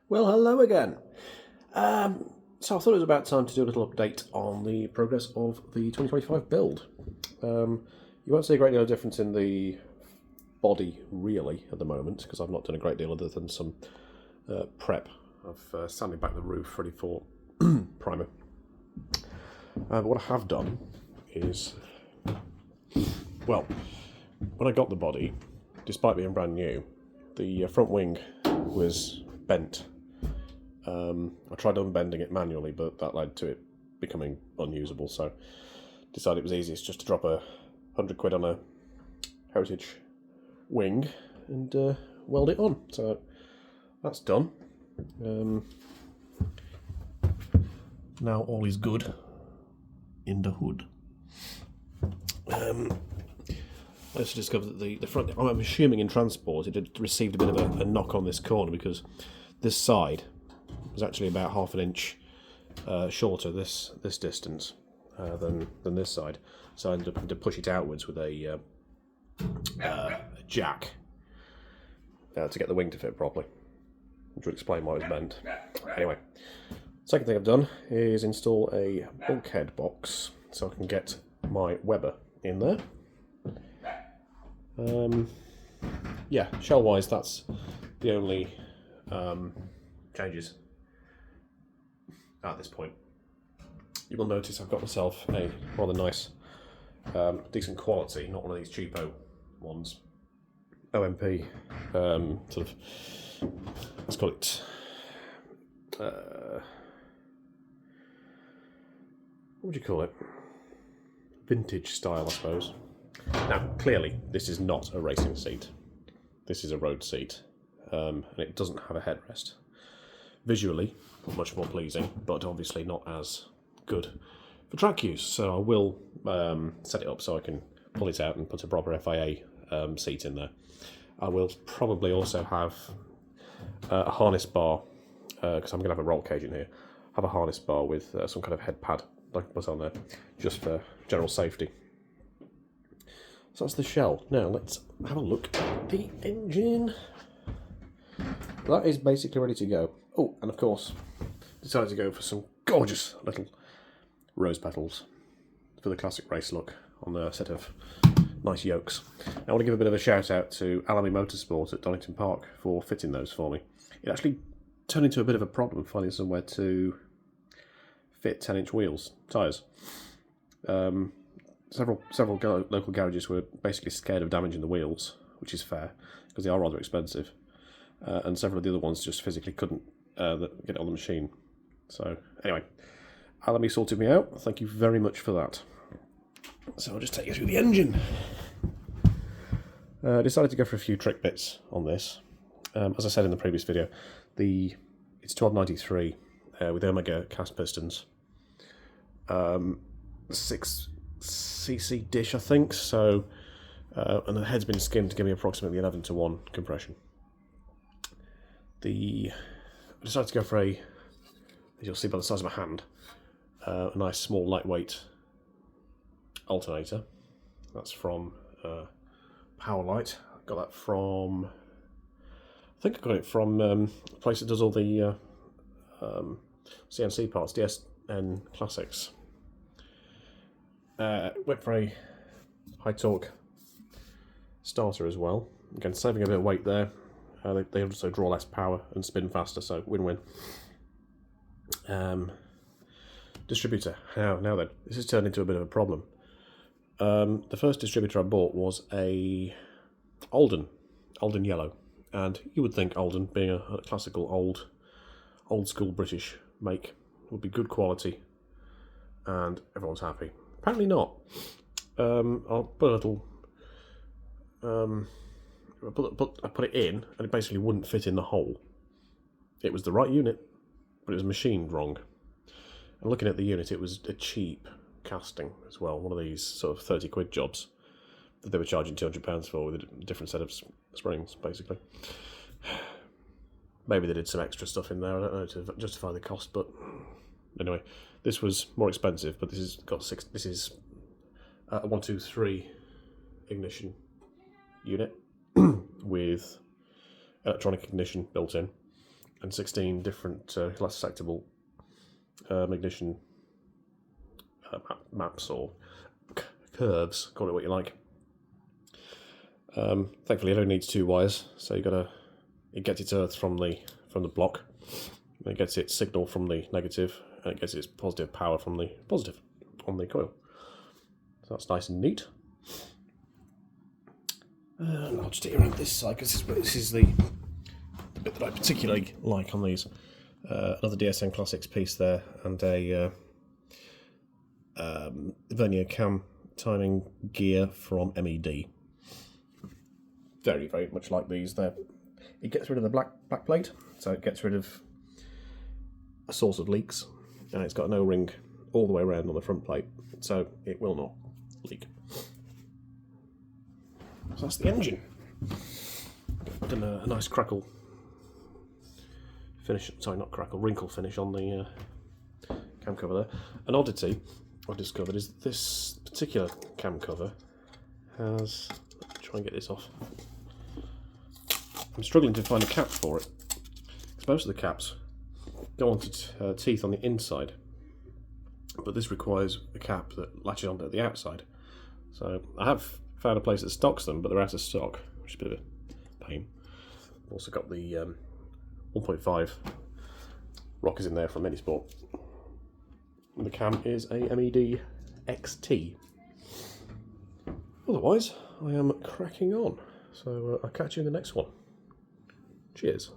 Well, hello again. So I thought it was about time to do a little update on the progress of the 2025 build. You won't see a great deal of difference in the body, really, at the moment, because I've not done a great deal other than some prep of sanding back the roof ready for primer. But what I have done is, well, when I got the body, despite being brand new, the front wing was bent. I tried unbending it manually, but that led to it becoming unusable, so decided it was easiest just to drop £100 on a heritage wing and weld it on. So that's done. Now all is good in the hood. I also discovered that the front, I'm assuming in transport, it had received a bit of a knock on this corner because this side was actually about half an inch shorter this distance than this side. So I ended up having to push it outwards with a jack to get the wing to fit properly, which would explain why it was bent. Anyway, second thing I've done is install a bulkhead box so I can get my Weber in there. Yeah, shell-wise, that's the only changes at this point. You will notice I've got myself a rather nice, decent quality, not one of these cheapo ones. OMP, sort of, let's call it, what would you call it? Vintage style, I suppose. Now, clearly, this is not a racing seat. This is a road seat, and it doesn't have a headrest. Visually, much more pleasing, but obviously not as good for track use. So I will set it up so I can pull it out and put a proper FIA seat in there. I will probably also have a harness bar, because I'm going to have a roll cage in here, have a harness bar with some kind of head pad I can put on there, just for general safety. So that's the shell. Now let's have a look at the engine. That is basically ready to go. Oh, and of course, decided to go for some gorgeous little rose petals for the classic race look on a set of nice yokes. I want to give a bit of a shout out to Alamy Motorsport at Donington Park for fitting those for me. It actually turned into a bit of a problem finding somewhere to fit 10-inch wheels, tyres. Several local garages were basically scared of damaging the wheels, which is fair because they are rather expensive, and several of the other ones just physically couldn't get it on the machine. So anyway, Alamy sorted me out. Thank you very much for that. So I'll just take you through the engine. Decided to go for a few trick bits on this. As I said in the previous video, it's 1293 with Omega cast pistons. 6cc dish, I think. So, and the head's been skimmed to give me approximately 11:1 compression. I decided to go for as you'll see by the size of my hand, a nice small lightweight alternator. That's from Powerlight. I got that from, I think I got it from a place that does all the CNC parts, DSN Classics. Went for a high torque starter as well. Again, saving a bit of weight there. They also draw less power and spin faster, so win-win. Distributor. Now then, this has turned into a bit of a problem. The first distributor I bought was a Alden Yellow, and you would think Alden, being a classical old school British make, would be good quality, and everyone's happy. Apparently not. I'll put a little. I put it in, and it basically wouldn't fit in the hole. It was the right unit, but it was machined wrong. And looking at the unit, it was a cheap casting as well. One of these sort of £30 jobs that they were charging £200 for with a different set of springs, basically. Maybe they did some extra stuff in there, I don't know, to justify the cost, but anyway, this was more expensive, but this is a 123 ignition unit with electronic ignition built in. and 16 different glass sectable magnification maps or curves, call it what you like. Thankfully, it only needs 2 wires, so it gets its earth from the block, it gets its signal from the negative, and it gets its positive power from the positive on the coil. So that's nice and neat. And I'll just take it around this side because this is the bit that I particularly like on these. Another DSM Classics piece there, and a vernier cam timing gear from MED. Very, very much like these. It gets rid of the black plate, so it gets rid of a source of leaks, and it's got an O-ring all the way around on the front plate, so it will not leak. So that's the engine. Done a nice crackle finish, sorry, not crackle, wrinkle finish on the cam cover there. An oddity I've discovered is that this particular cam cover has, let me try and get this off. I'm struggling to find a cap for it, because most of the caps go onto teeth on the inside, but this requires a cap that latches onto the outside. So I have found a place that stocks them, but they're out of stock, which is a bit of a pain. I've also got the 1.5 rockers in there from Minisport. And the cam is a MED XT. Otherwise, I am cracking on. So I'll catch you in the next one. Cheers.